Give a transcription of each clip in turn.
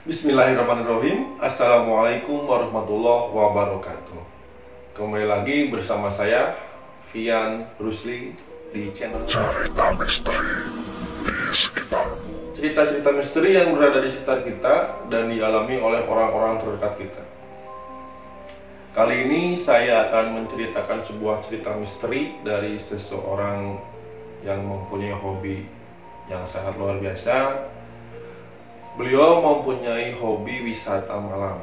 Bismillahirrahmanirrahim. Assalamualaikum warahmatullahi wabarakatuh. Kembali lagi bersama saya Fian Rusli di channel Cerita Misteri di Sekitarmu. cerita-cerita misteri yang berada di sekitar kita dan dialami oleh orang-orang terdekat kita. Kali ini saya akan menceritakan sebuah cerita misteri dari seseorang yang mempunyai hobi yang sangat luar biasa. Beliau mempunyai hobi wisata malam,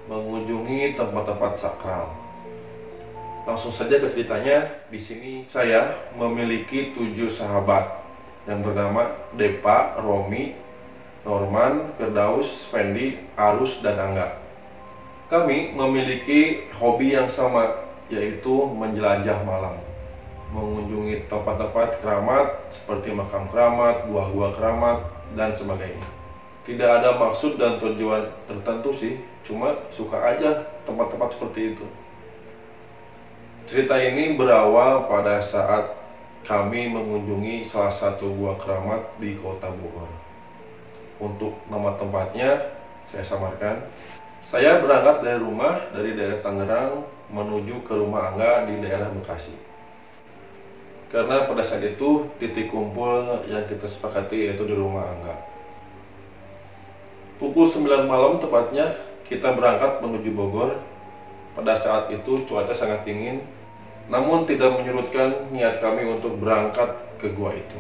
mengunjungi tempat-tempat sakral. Langsung saja ke ceritanya. Di sini saya memiliki 7 sahabat yang bernama Depa, Romi, Norman, Firdaus, Fendi, Arus, dan Angga. Kami memiliki hobi yang sama, yaitu menjelajah malam, mengunjungi tempat-tempat keramat seperti makam keramat, gua-gua keramat, dan sebagainya. Tidak ada maksud dan tujuan tertentu sih, cuma suka aja tempat-tempat seperti itu. Cerita ini berawal pada saat kami mengunjungi salah satu gua keramat di kota Bogor. Untuk nama tempatnya saya samarkan. Saya berangkat dari rumah dari daerah Tangerang menuju ke rumah Angga di daerah Bekasi. Karena pada saat itu titik kumpul yang kita sepakati yaitu di rumah Angga. Pukul 9 malam tepatnya kita berangkat menuju Bogor. Pada saat itu cuaca sangat dingin, namun tidak menyurutkan niat kami untuk berangkat ke gua itu.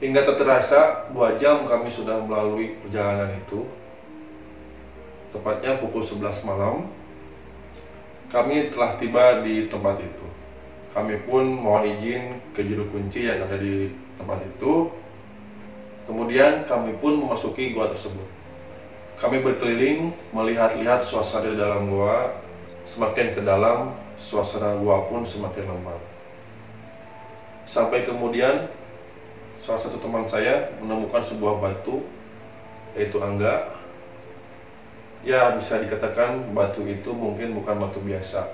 Hingga tak terasa 2 jam kami sudah melalui perjalanan itu. Tepatnya pukul 11 malam kami telah tiba di tempat itu. Kami pun mohon izin ke juru kunci yang ada di tempat itu. Kemudian kami pun memasuki gua tersebut. Kami berkeliling melihat-lihat suasana di dalam gua. Semakin ke dalam, suasana gua pun semakin lembab. Sampai kemudian salah satu teman saya menemukan sebuah batu, yaitu Angga. Ya, bisa dikatakan batu itu mungkin bukan batu biasa.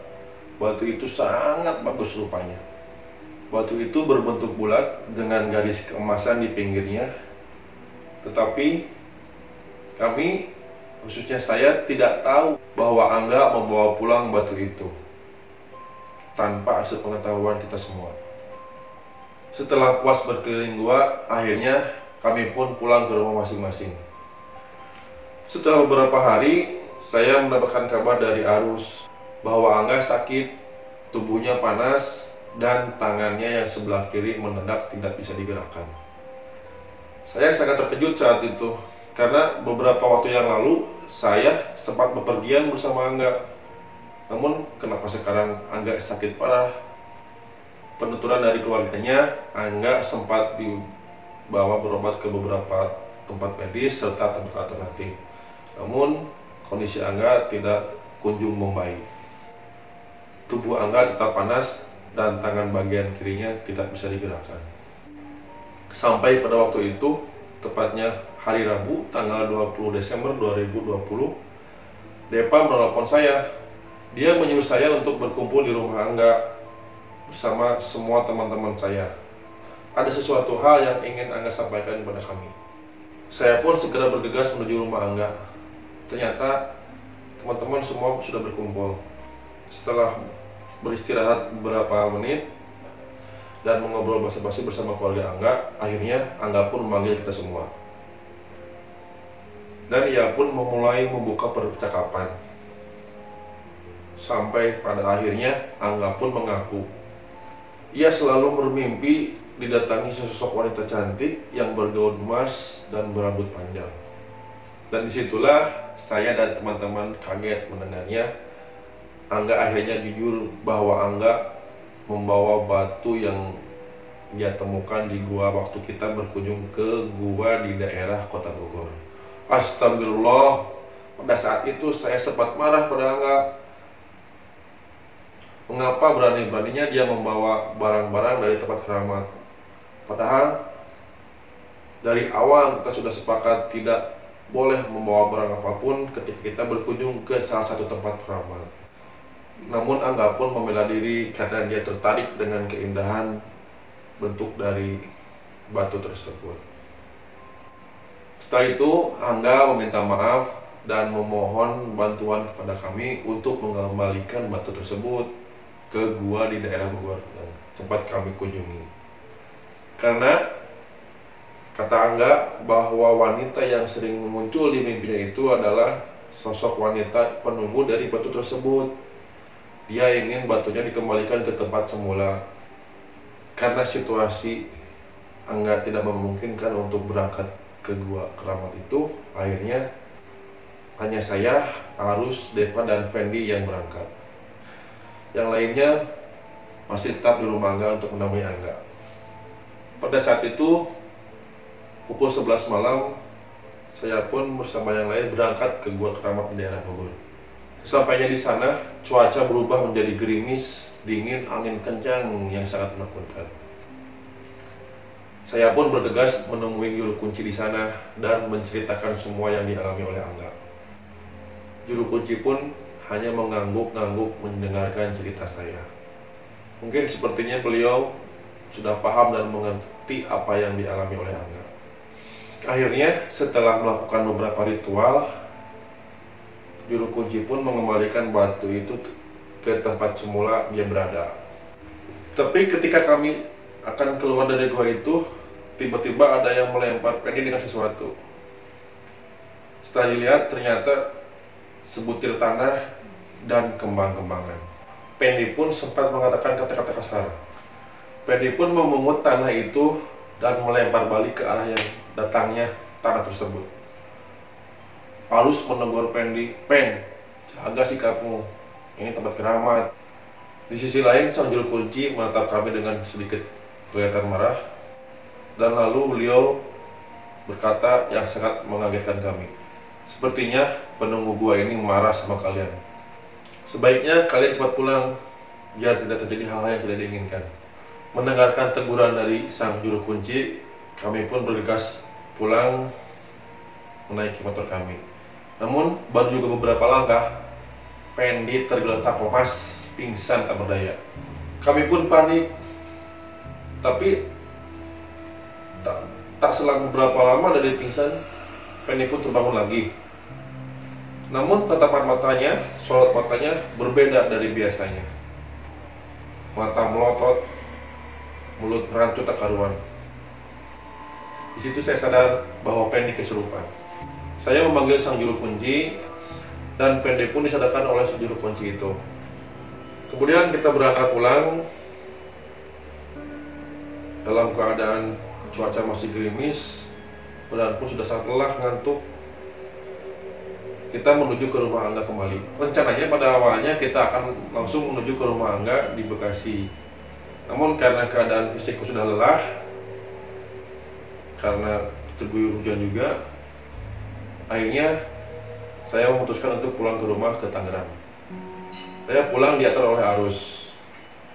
Batu itu sangat bagus rupanya. Batu itu berbentuk bulat dengan garis keemasan di pinggirnya. Tetapi kami, khususnya saya, tidak tahu bahwa Angga membawa pulang batu itu tanpa sepengetahuan kita semua. Setelah puas berkeliling gua, akhirnya kami pun pulang ke rumah masing-masing. Setelah beberapa hari, saya mendapatkan kabar dari Arus bahwa Angga sakit, tubuhnya panas, dan tangannya yang sebelah kiri mendadak tidak bisa digerakkan. Saya sangat terkejut saat itu, karena beberapa waktu yang lalu saya sempat bepergian bersama Angga. Namun kenapa sekarang Angga sakit parah? Penuturan dari keluarganya, Angga sempat dibawa berobat ke beberapa tempat medis serta tempat alternatif. Namun kondisi Angga tidak kunjung membaik. Tubuh Angga tetap panas dan tangan bagian kirinya tidak bisa digerakkan. Sampai pada waktu itu, tepatnya hari Rabu tanggal 20 Desember 2020, Depa menelpon saya. Dia menyuruh saya untuk berkumpul di rumah Angga bersama semua teman-teman saya. Ada sesuatu hal yang ingin Angga sampaikan kepada kami. Saya pun segera bergegas menuju rumah Angga. Ternyata teman-teman semua sudah berkumpul. Setelah beristirahat beberapa menit dan mengobrol basa-basi bersama keluarga Angga, akhirnya Angga pun memanggil kita semua. Dan ia pun memulai membuka percakapan. Sampai pada akhirnya Angga pun mengaku ia selalu bermimpi didatangi sesosok wanita cantik yang bergaun emas dan berambut panjang. Dan disitulah saya dan teman-teman kaget mendengarnya. Angga akhirnya jujur bahwa Angga membawa batu yang dia temukan di gua waktu kita berkunjung ke gua di daerah kota Bogor. Astagfirullah. Pada saat itu saya sempat marah pada Angga. Mengapa berani-beraninya dia membawa barang-barang dari tempat keramat? Padahal dari awal kita sudah sepakat tidak boleh membawa barang apapun ketika kita berkunjung ke salah satu tempat keramat. Namun Angga pun membela diri karena dia tertarik dengan keindahan bentuk dari batu tersebut. Setelah itu Angga meminta maaf dan memohon bantuan kepada kami untuk mengembalikan batu tersebut ke gua di daerah Bogor yang sempat kami kunjungi. Karena kata Angga bahwa wanita yang sering muncul di mimpinya itu adalah sosok wanita penunggu dari batu tersebut. Dia ingin batunya dikembalikan ke tempat semula. Karena situasi Angga tidak memungkinkan untuk berangkat ke gua keramat itu, akhirnya hanya saya, Arus, Deva, dan Fendi yang berangkat. Yang lainnya masih tetap di rumah Angga untuk menemui Angga. Pada saat itu pukul 11 malam, saya pun bersama yang lain berangkat ke gua keramat di daerah Bogor. Sesampainya di sana, cuaca berubah menjadi gerimis, dingin, angin kencang yang sangat menakutkan. Saya pun bergegas menemui juru kunci di sana dan menceritakan semua yang dialami oleh Angga. Juru kunci pun hanya mengangguk-angguk mendengarkan cerita saya. Mungkin sepertinya beliau sudah paham dan mengerti apa yang dialami oleh Angga. Akhirnya setelah melakukan beberapa ritual, juru kunci pun mengembalikan batu itu ke tempat semula dia berada. Tapi ketika kami akan keluar dari gua itu, tiba-tiba ada yang melempar Fendi dengan sesuatu. Setelah dilihat, ternyata sebutir tanah dan kembang-kembangan. Fendi pun sempat mengatakan kata-kata kasar. Fendi pun memungut tanah itu dan melempar balik ke arah yang datangnya tanah tersebut. Arus menegur Fendi, "Pen, jaga sikapmu, ini tempat keramat." Di sisi lain, sang juru kunci menatap kami dengan sedikit kelihatan marah, dan lalu beliau berkata yang sangat mengagetkan kami. "Sepertinya penunggu gua ini marah sama kalian. Sebaiknya kalian cepat pulang, biar tidak terjadi hal-hal yang tidak diinginkan." Mendengarkan teguran dari sang juru kunci, kami pun bergegas pulang menaiki motor kami. Namun baru juga beberapa langkah, Fendi tergeletak lemas, pingsan tak berdaya. Kami pun panik, tapi tak selang beberapa lama dari pingsan, Fendi pun terbangun lagi. Namun tatapan matanya, sorot matanya berbeda dari biasanya. Mata melotot, mulut rancu tak karuan. Di situ saya sadar bahwa Fendi kesurupan. Saya memanggil sang juru kunci, dan Fendi pun disadarkan oleh si juru kunci itu. Kemudian kita berangkat pulang dalam keadaan cuaca masih gerimis, badan pun sudah sangat lelah, ngantuk. Kita menuju ke rumah Angga kembali. Rencananya pada awalnya kita akan langsung menuju ke rumah Angga di Bekasi. Namun karena keadaan fisikku sudah lelah, karena terguyur hujan juga, akhirnya saya memutuskan untuk pulang ke rumah ke Tangerang. Saya pulang diantar oleh Arus,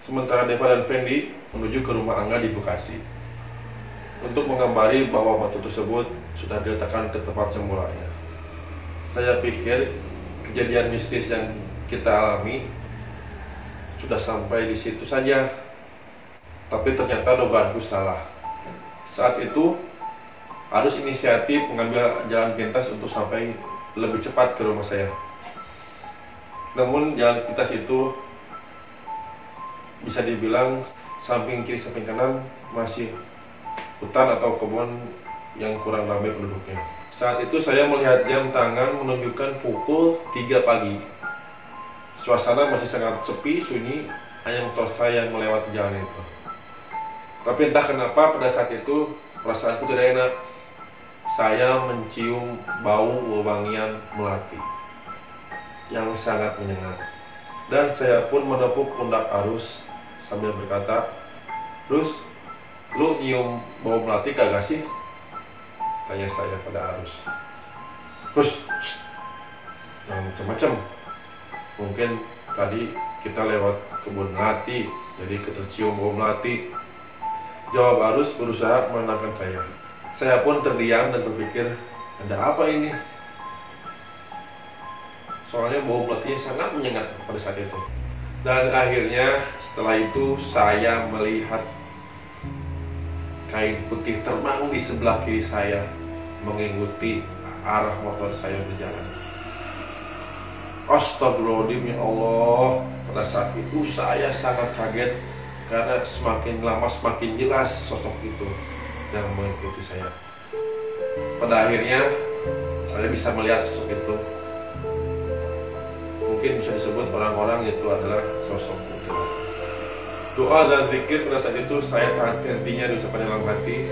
sementara Deva dan Fendi menuju ke rumah Angga di Bekasi untuk mengambari bahwa batu tersebut sudah diletakkan ke tempat semulanya. Saya pikir kejadian mistis yang kita alami sudah sampai di situ saja, tapi ternyata dugaanku salah. Saat itu Arus inisiatif mengambil jalan pintas untuk sampai lebih cepat ke rumah saya. Namun jalan pintas itu bisa dibilang samping kiri samping kanan masih hutan atau kebun yang kurang ramai penduduknya. Saat itu saya melihat jam tangan menunjukkan pukul 3 pagi. Suasana masih sangat sepi, sunyi, hanya motor saya yang melewati jalan itu. Tapi entah kenapa pada saat itu perasaanku tidak enak. Saya mencium bau wewangian melati yang sangat menyengat. Dan saya pun menepuk pundak Arus sambil berkata, "Rus, lu nyium bau melati kagak sih?" Tanya saya pada Arus. "Rus, jangan macam-macam. Mungkin tadi kita lewat kebun melati, jadi ketercium bau melati." Jawab Arus berusaha menenangkan saya. Saya pun terdiam dan berpikir, ada apa ini? Soalnya bau melatinya sangat menyengat pada saat itu. Dan akhirnya setelah itu saya melihat kain putih terbang di sebelah kiri saya, mengikuti arah motor saya berjalan. Astagfirullahaladzim, ya Allah. Pada saat itu saya sangat kaget karena semakin lama semakin jelas sosok itu yang mengikuti saya. Pada akhirnya saya bisa melihat sosok itu. Mungkin bisa disebut orang-orang itu adalah sosok kuntilanak. Doa dan zikir pada saat itu saya tahan hentinya diucapkan dalam hati,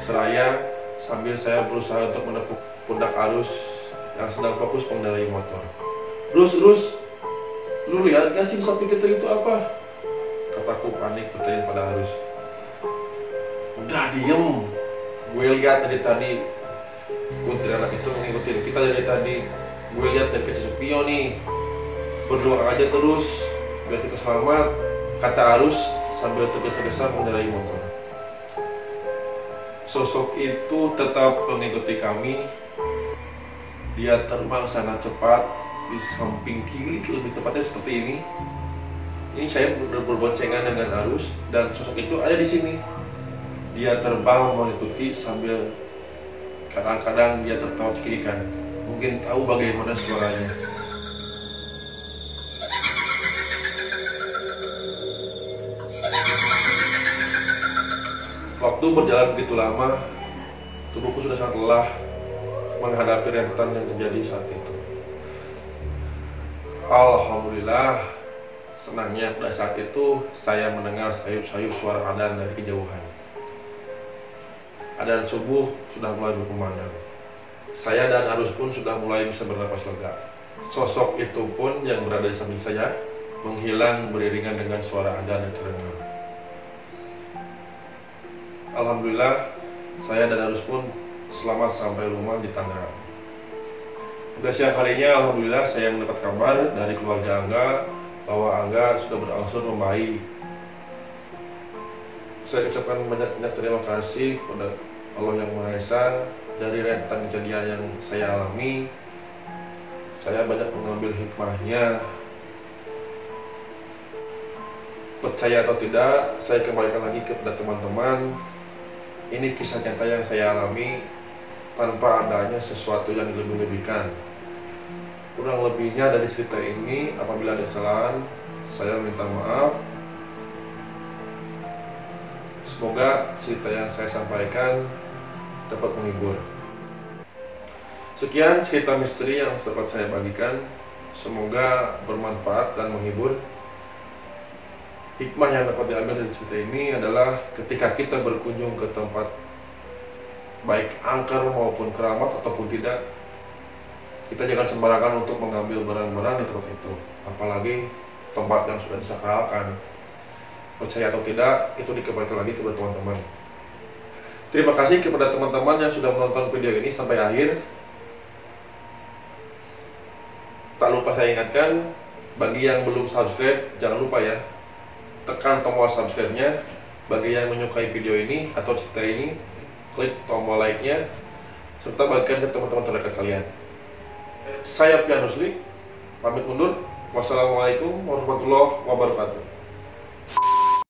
seraya sambil saya berusaha untuk menepuk pundak Arus yang sedang fokus mengendarai motor. Rus, lu lihat gak sih sapi kita itu apa? Kataku panik bertanya pada Arus. Udah diem, gue lihat dari tadi kuntilanak itu ngikutin kita dari tadi. Gue lihat dari kaca spion nih. Berdoa aja terus biar kita selamat, kata Arus sambil tergesa-gesa mengendarai motor. Sosok itu tetap mengikuti kami. Dia terbang sangat cepat di samping kiri, lebih tepatnya seperti ini. Ini saya berboncengan dengan Arus dan sosok itu ada di sini. Dia terbang mengikuti sambil kadang-kadang dia tertawa cekikikan. Mungkin tahu bagaimana suaranya. Waktu berjalan begitu lama, tubuhku sudah sangat lelah menghadapi rentetan yang terjadi saat itu. Alhamdulillah, senangnya pada saat itu saya mendengar sayup-sayup suara adzan dari kejauhan. Adzan subuh sudah mulai berkumandang. Saya dan Arus pun sudah mulai bisa bernapas lega. Sosok itu pun yang berada di samping saya menghilang beriringan dengan suara adzan yang terdengar. Alhamdulillah, saya dan Arus pun selamat sampai rumah di Tangerang. Pada siang harinya, alhamdulillah saya mendapat kabar dari keluarga Angga bahwa Angga sudah berangsur membaik. Saya ucapkan banyak terima kasih kepada Allah Yang Maha Esa. Dari rentetan kejadian yang saya alami, saya banyak mengambil hikmahnya. Percaya atau tidak, saya kembalikan lagi kepada teman-teman. Ini kisah nyata yang saya alami tanpa adanya sesuatu yang dilebih-lebihkan. Kurang lebihnya dari cerita ini, apabila ada kesalahan, saya minta maaf. Semoga cerita yang saya sampaikan dapat menghibur. Sekian cerita misteri yang dapat saya bagikan. Semoga bermanfaat dan menghibur. Hikmah yang dapat diambil dari cerita ini adalah ketika kita berkunjung ke tempat baik angker maupun keramat ataupun tidak, kita jangan sembarangan untuk mengambil barang-barang di tempat itu, apalagi tempat yang sudah disakralkan. Percaya atau tidak, itu dikembalikan lagi kepada teman-teman. Terima kasih kepada teman-teman yang sudah menonton video ini sampai akhir. Tak lupa saya ingatkan, bagi yang belum subscribe, jangan lupa ya, tekan tombol subscribe-nya. Bagi yang menyukai video ini atau cerita ini, klik tombol like-nya, serta bagikan ke teman-teman terdekat kalian. Saya Pianusli, pamit mundur. Wassalamualaikum warahmatullahi wabarakatuh.